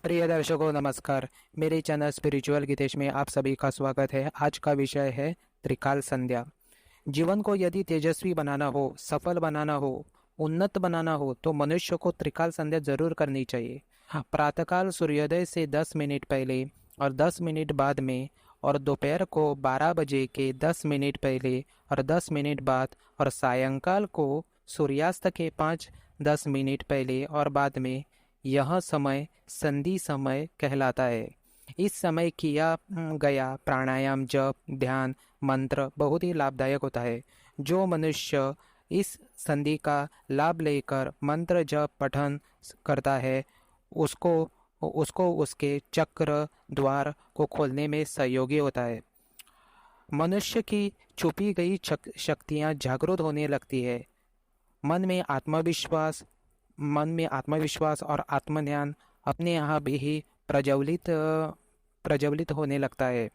प्रिय दर्शकों नमस्कार। मेरे चैनल स्पिरिचुअल गीतेश में आप सभी का स्वागत है। आज का विषय है त्रिकाल संध्या। जीवन को यदि तेजस्वी बनाना हो, सफल बनाना हो, उन्नत बनाना हो तो मनुष्य को त्रिकाल संध्या जरूर करनी चाहिए। प्रातःकाल सूर्योदय से 10 मिनट पहले और 10 मिनट बाद में, और दोपहर को 12 बजे के 10 मिनट पहले और 10 मिनट बाद, और सायंकाल को सूर्यास्त के 5-10 मिनट पहले और बाद में। यह समय संधि समय कहलाता है। इस समय किया गया प्राणायाम, जप, ध्यान, मंत्र बहुत ही लाभदायक होता है। जो मनुष्य इस संधि का लाभ लेकर मंत्र जप पठन करता है, उसको उसको उसके चक्र द्वार को खोलने में सहयोगी होता है। मनुष्य की छुपी गई शक्तियां जागृत होने लगती है। मन में आत्मविश्वास मन में आत्मविश्वास और आत्मज्ञान अपने यहाँ भी ही प्रज्वलित होने लगता है।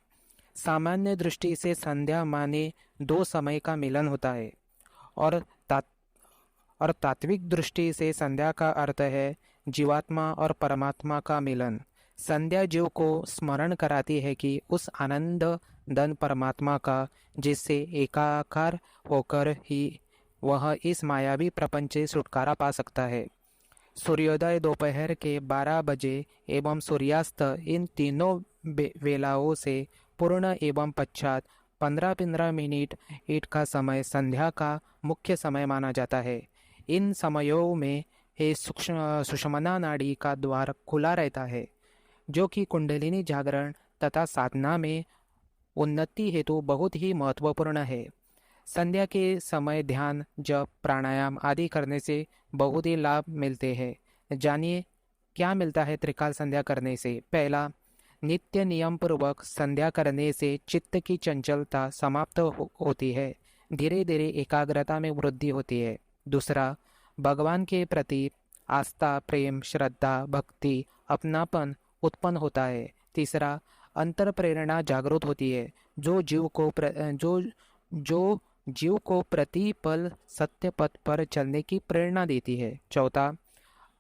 सामान्य दृष्टि से संध्या माने दो समय का मिलन होता है, और तात्विक दृष्टि से संध्या का अर्थ है जीवात्मा और परमात्मा का मिलन। संध्या जीव को स्मरण कराती है कि उस आनंद धन परमात्मा का, जिससे एकाकार होकर ही वह इस मायावी प्रपंच से छुटकारा पा सकता है। सूर्योदय, दोपहर के 12 बजे एवं सूर्यास्त, इन तीनों वेलाओं से पूर्ण एवं पश्चात 15-15 मिनट ईट का समय संध्या का मुख्य समय माना जाता है। इन समयों में हे सुषुम्ना नाड़ी का द्वार खुला रहता है, जो कि कुंडलिनी जागरण तथा साधना में उन्नति हेतु बहुत ही महत्वपूर्ण है। संध्या के समय ध्यान, जप, प्राणायाम आदि करने से बहुत ही लाभ मिलते हैं। जानिए क्या मिलता है त्रिकाल संध्या करने से। पहला, नित्य नियम पूर्वक संध्या करने से चित्त की चंचलता समाप्त होती है। धीरे धीरे एकाग्रता में वृद्धि होती है। दूसरा, भगवान के प्रति आस्था, प्रेम, श्रद्धा, भक्ति, अपनापन उत्पन्न होता है। तीसरा, अंतर प्रेरणा जागृत होती है, जो जीव को प्रतिपल सत्य पथ पर चलने की प्रेरणा देती है। चौथा,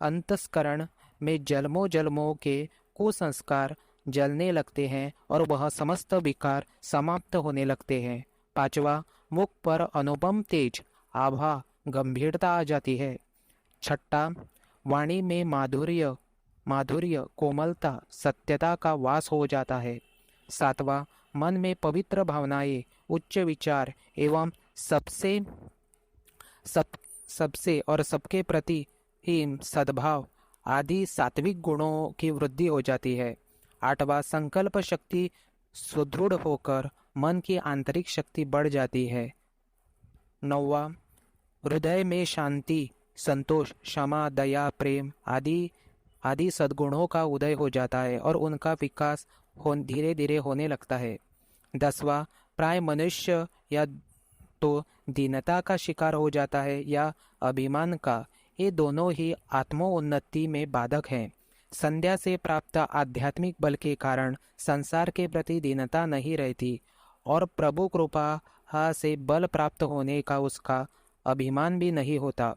अंतस्करण में जन्मों जन्मों के कुसंस्कार जलने लगते हैं और वह समस्त विकार समाप्त होने लगते हैं। पांचवा, मुख पर अनुपम तेज, आभा, गंभीरता आ जाती है। छठा, वाणी में माधुर्य, कोमलता, सत्यता का वास हो जाता है। सातवां, मन में पवित्र भावनाएं, उच्च विचार एवं सबसे और सबके प्रति ही सद्भाव आदि सात्विक गुणों की वृद्धि हो जाती है। आठवां, संकल्प शक्ति सुदृढ़ होकर मन की आंतरिक शक्ति बढ़ जाती है। नौवां, हृदय में शांति, संतोष, क्षमा, दया, प्रेम आदि सद्गुणों का उदय हो जाता है और उनका विकास धीरे धीरे होने लगता है। 10वां, प्राय मनुष्य या तो दीनता का शिकार हो जाता है या अभिमान का। ये दोनों ही आत्मोन्नति में बाधक हैं। संध्या से प्राप्त आध्यात्मिक बल के कारण संसार के प्रति दीनता नहीं रहती, और प्रभु कृपा से बल प्राप्त होने का उसका अभिमान भी नहीं होता।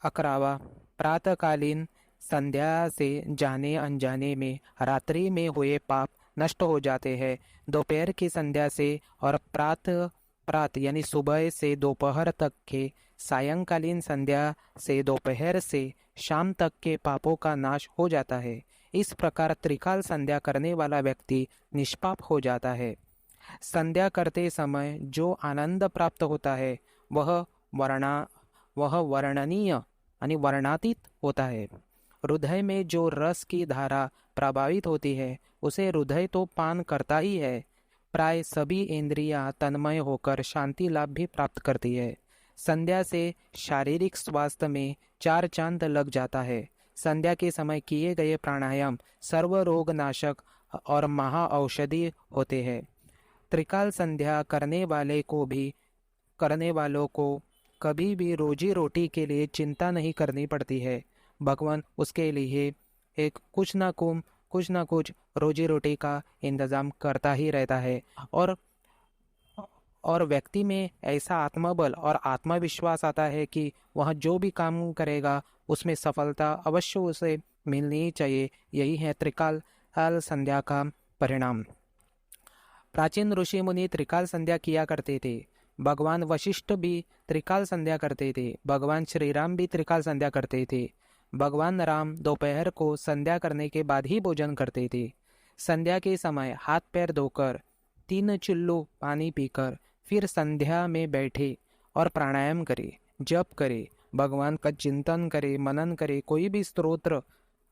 11वां, प्रातःकालीन संध्या से जाने अनजाने में रात्रि में हुए पाप नष्ट हो जाते हैं। दोपहर की संध्या से और प्रात यानी सुबह से दोपहर तक के सायंकालीन संध्या से दोपहर से शाम तक के पापों का नाश हो जाता है। इस प्रकार त्रिकाल संध्या करने वाला व्यक्ति निष्पाप हो जाता है। संध्या करते समय जो आनंद प्राप्त होता है वह वर्णनीय यानी वर्णातीत होता है। हृदय में जो रस की धारा प्रभावित होती है उसे हृदय तो पान करता ही है। प्राय सभी इंद्रियां तन्मय होकर शांति लाभ भी प्राप्त करती है। संध्या से शारीरिक स्वास्थ्य में 4 चांद लग जाता है। संध्या के समय किए गए प्राणायाम सर्व रोग नाशक और महा औषधि होते हैं। त्रिकाल संध्या करने वालों को कभी भी रोजी रोटी के लिए चिंता नहीं करनी पड़ती है। भगवान उसके लिए एक कुछ ना कुछ रोजी रोटी का इंतजाम करता ही रहता है, और व्यक्ति में ऐसा आत्मबल और आत्मविश्वास आता है कि वह जो भी काम करेगा उसमें सफलता अवश्य उसे मिलनी चाहिए। यही है त्रिकाल संध्या का परिणाम। प्राचीन ऋषि मुनि त्रिकाल संध्या किया करते थे। भगवान वशिष्ठ भी त्रिकाल संध्या करते थे। भगवान श्री राम भी त्रिकाल संध्या करते थे। भगवान राम दोपहर को संध्या करने के बाद ही भोजन करते थे। संध्या के समय हाथ पैर धोकर 3 चिल्लू पानी पीकर फिर संध्या में बैठे और प्राणायाम करे, जप करे, भगवान का चिंतन करे, मनन करे। कोई भी स्तोत्र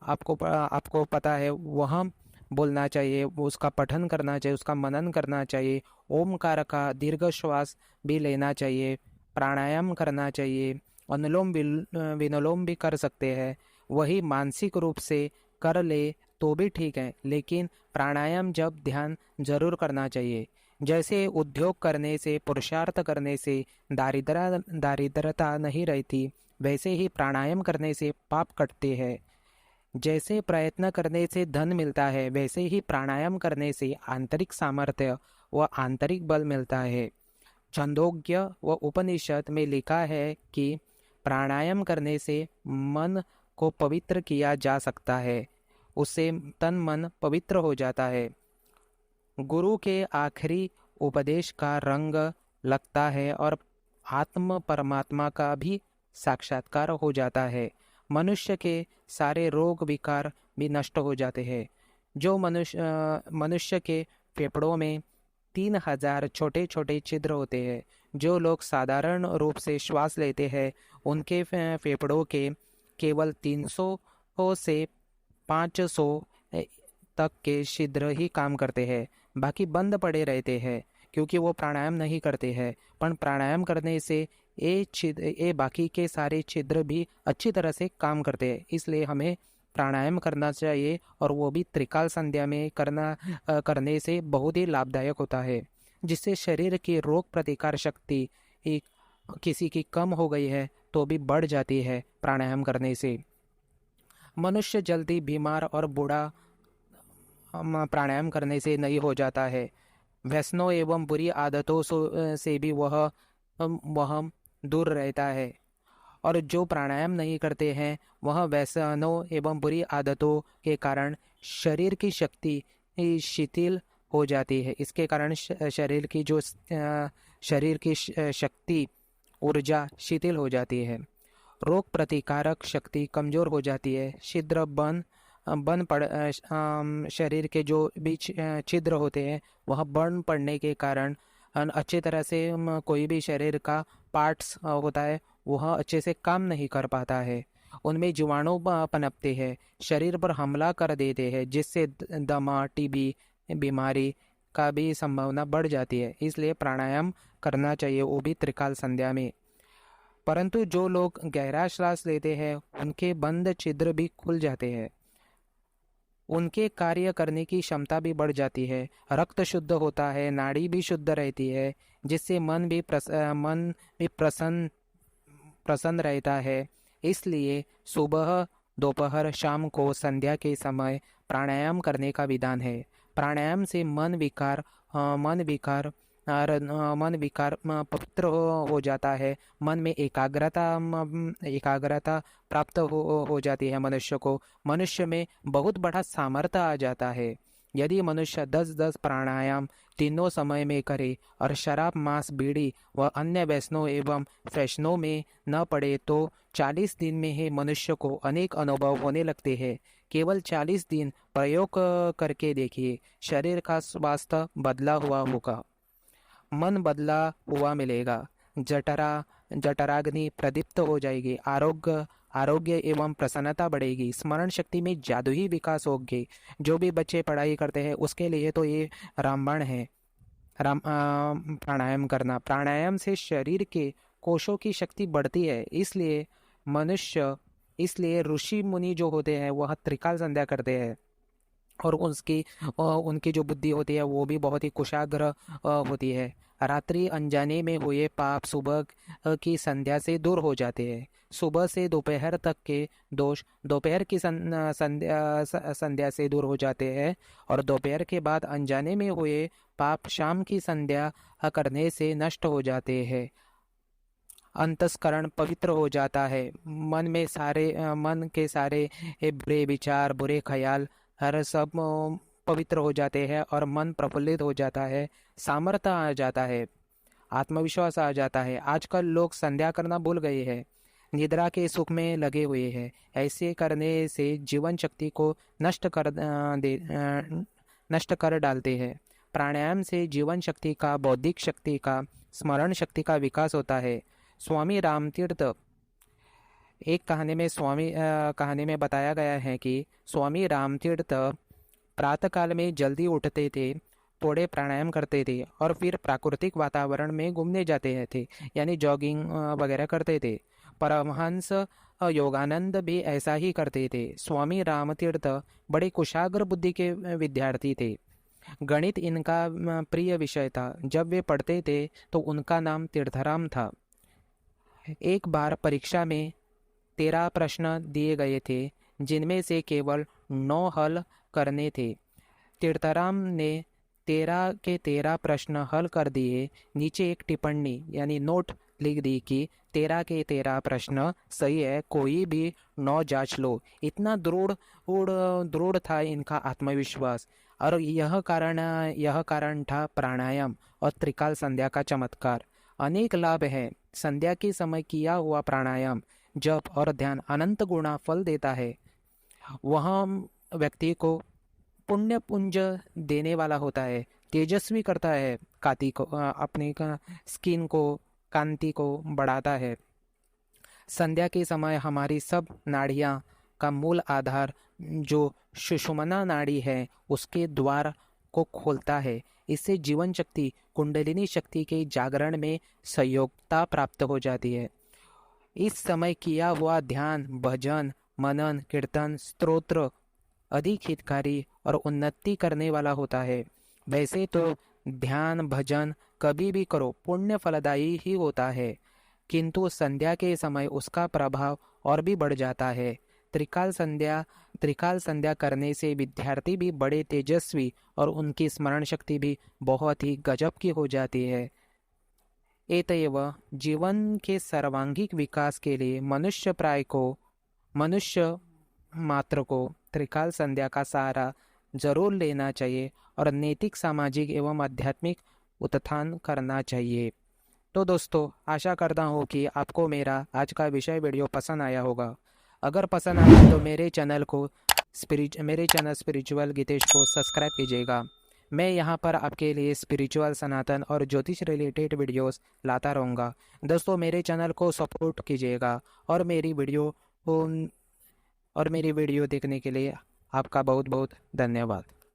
आपको पता है वह बोलना चाहिए, उसका पठन करना चाहिए, उसका मनन करना चाहिए। ओमकार का दीर्घ श्वास भी लेना चाहिए, प्राणायाम करना चाहिए, अनुलोम विलोम भी कर सकते हैं। वही मानसिक रूप से कर ले तो भी ठीक है, लेकिन प्राणायाम जब ध्यान जरूर करना चाहिए। जैसे उद्योग करने से, पुरुषार्थ करने से दारिद्रता नहीं रहती, वैसे ही प्राणायाम करने से पाप कटते हैं। जैसे प्रयत्न करने से धन मिलता है, वैसे ही प्राणायाम करने से आंतरिक सामर्थ्य व आंतरिक बल मिलता है। छंदोग्य व उपनिषद में लिखा है कि प्राणायाम करने से मन को पवित्र किया जा सकता है, उससे तन मन पवित्र हो जाता है। गुरु के आखिरी उपदेश का रंग लगता है और आत्म परमात्मा का भी साक्षात्कार हो जाता है। मनुष्य के सारे रोग विकार भी नष्ट हो जाते हैं। जो मनुष्य के फेफड़ों में 3000 छोटे छोटे छिद्र होते हैं। जो लोग साधारण रूप से श्वास लेते हैं, उनके फेफड़ों के केवल 300 से 500 तक के छिद्र ही काम करते हैं, बाकी बंद पड़े रहते हैं, क्योंकि वो प्राणायाम नहीं करते हैं। पर प्राणायाम करने से ये बाकी के सारे छिद्र भी अच्छी तरह से काम करते हैं। इसलिए हमें प्राणायाम करना चाहिए, और वो भी त्रिकाल संध्या में करने से बहुत ही लाभदायक होता है, जिससे शरीर की रोग प्रतिकार शक्ति किसी की कम हो गई है तो भी बढ़ जाती है। प्राणायाम करने से मनुष्य जल्दी बीमार और बूढ़ा प्राणायाम करने से नहीं हो जाता है। व्यसनों एवं बुरी आदतों से भी वह दूर रहता है। और जो प्राणायाम नहीं करते हैं, वह व्यसनों एवं बुरी आदतों के कारण शरीर की शक्ति शिथिल हो जाती है। इसके कारण शरीर की शक्ति, ऊर्जा शिथिल हो जाती है। रोग प्रतिकारक शक्ति कमजोर हो जाती है। छिद्र शरीर के जो भी छिद्र होते हैं, वह बन पड़ने के कारण अच्छे तरह से कोई भी शरीर का पार्ट्स होता है, वह अच्छे से काम नहीं कर पाता है। उनमें जीवाणु पनपते हैं, शरीर पर हमला कर देते हैं, जिससे दमा, टीबी बीमारी का भी संभावना बढ़ जाती है। इसलिए प्राणायाम करना चाहिए, वो भी त्रिकाल संध्या में। परंतु जो लोग गहरा श्वास लेते हैं, उनके बंद छिद्र भी खुल जाते हैं, उनके कार्य करने की क्षमता भी बढ़ जाती है, रक्त शुद्ध होता है, नाड़ी भी शुद्ध रहती है, जिससे मन भी प्रसन्न रहता है। इसलिए सुबह, दोपहर, शाम को संध्या के समय प्राणायाम करने का विधान है। प्राणायाम से मन विकार पवित्र हो जाता है। मन में एकाग्रता प्राप्त हो जाती है। मनुष्य में बहुत बड़ा सामर्थ्य आ जाता है। यदि मनुष्य 10-10 प्राणायाम तीनों समय में करे और शराब, मांस, बीड़ी व अन्य व्यसनों एवं फैशनों में न पड़े, तो 40 दिन में ही मनुष्य को अनेक अनुभव होने लगते हैं। केवल 40 दिन प्रयोग करके देखिए, शरीर का स्वास्थ्य बदला हुआ होगा, मन बदला हुआ मिलेगा, जठराग्नि प्रदीप्त हो जाएगी, आरोग्य एवं प्रसन्नता बढ़ेगी, स्मरण शक्ति में जादुई विकास होगी। जो भी बच्चे पढ़ाई करते हैं, उसके लिए तो ये रामबाण है। प्राणायाम करना, प्राणायाम से शरीर के कोशों की शक्ति बढ़ती है। इसलिए ऋषि मुनि जो होते हैं, वह त्रिकाल संध्या करते हैं, और उनकी जो बुद्धि होती है, वो भी बहुत ही कुशाग्र होती है। रात्रि अनजाने में हुए पाप सुबह की संध्या से दूर हो जाते हैं। सुबह से दोपहर तक के दोष दोपहर की संध्या से दूर हो जाते हैं, और दोपहर के बाद अनजाने में हुए पाप शाम की संध्या करने से नष्ट हो जाते हैं। अंतस्करण पवित्र हो जाता है। मन के सारे बुरे विचार, बुरे ख्याल हर सब पवित्र हो जाते हैं और मन प्रफुल्लित हो जाता है, सामर्थ्य आ जाता है, आत्मविश्वास आ जाता है। आजकल लोग संध्या करना भूल गए हैं, निद्रा के सुख में लगे हुए हैं। ऐसे करने से जीवन शक्ति को नष्ट कर डालते हैं। प्राणायाम से जीवन शक्ति का, बौद्धिक शक्ति का, स्मरण शक्ति का विकास होता है। स्वामी रामतीर्थ, एक कहानी में बताया गया है कि स्वामी रामतीर्थ प्रातःकाल में जल्दी उठते थे, थोड़े प्राणायाम करते थे और फिर प्राकृतिक वातावरण में घूमने जाते थे, यानी जॉगिंग वगैरह करते थे। परमहंस योगानंद भी ऐसा ही करते थे। स्वामी रामतीर्थ बड़े कुशाग्र बुद्धि के विद्यार्थी थे। गणित इनका प्रिय विषय था। जब वे पढ़ते थे तो उनका नाम तीर्थराम था। एक बार परीक्षा में 13 प्रश्न दिए गए थे, जिनमें से केवल 9 हल करने थे। तीर्थराम ने 13 के 13 प्रश्न हल कर दिए। नीचे एक टिप्पणी यानी नोट लिख दी कि 13 के 13 प्रश्न सही है, कोई भी 9 जांच लो। इतना दृढ़ था इनका आत्मविश्वास। और यह कारण था प्राणायाम और त्रिकाल संध्या का चमत्कार। अनेक लाभ है। संध्या के समय किया हुआ प्राणायाम, जप और ध्यान अनंत गुना फल देता है। वह व्यक्ति को पुण्य पुंज देने वाला होता है, तेजस्वी करता है, अपनी स्किन को, कांति को बढ़ाता है। संध्या के समय हमारी सब नाड़ियाँ का मूल आधार जो सुषुम्ना नाड़ी है उसके द्वार को खोलता है। इससे जीवन शक्ति, कुंडलिनी शक्ति के जागरण में सहयोगिता प्राप्त हो जाती है। इस समय किया हुआ ध्यान, भजन, मनन, कीर्तन, स्तोत्र अधिक हितकारी और उन्नति करने वाला होता है। वैसे तो ध्यान भजन कभी भी करो पुण्य फलदायी ही होता है, किंतु संध्या के समय उसका प्रभाव और भी बढ़ जाता है। त्रिकाल संध्या करने से विद्यार्थी भी बड़े तेजस्वी और उनकी स्मरण शक्ति भी बहुत ही गजब की हो जाती है। एतएव जीवन के सर्वांगीण विकास के लिए मनुष्य मात्र को त्रिकाल संध्या का सहारा जरूर लेना चाहिए और नैतिक, सामाजिक एवं आध्यात्मिक उत्थान करना चाहिए। तो दोस्तों, आशा करता हूँ कि आपको मेरा आज का विषय वीडियो पसंद आया होगा। अगर पसंद आया तो मेरे चैनल स्पिरिचुअल गीतेश को सब्सक्राइब कीजिएगा। मैं यहाँ पर आपके लिए स्पिरिचुअल, सनातन और ज्योतिष रिलेटेड वीडियोस लाता रहूँगा। दोस्तों, मेरे चैनल को सपोर्ट कीजिएगा और मेरी वीडियो देखने के लिए आपका बहुत बहुत धन्यवाद।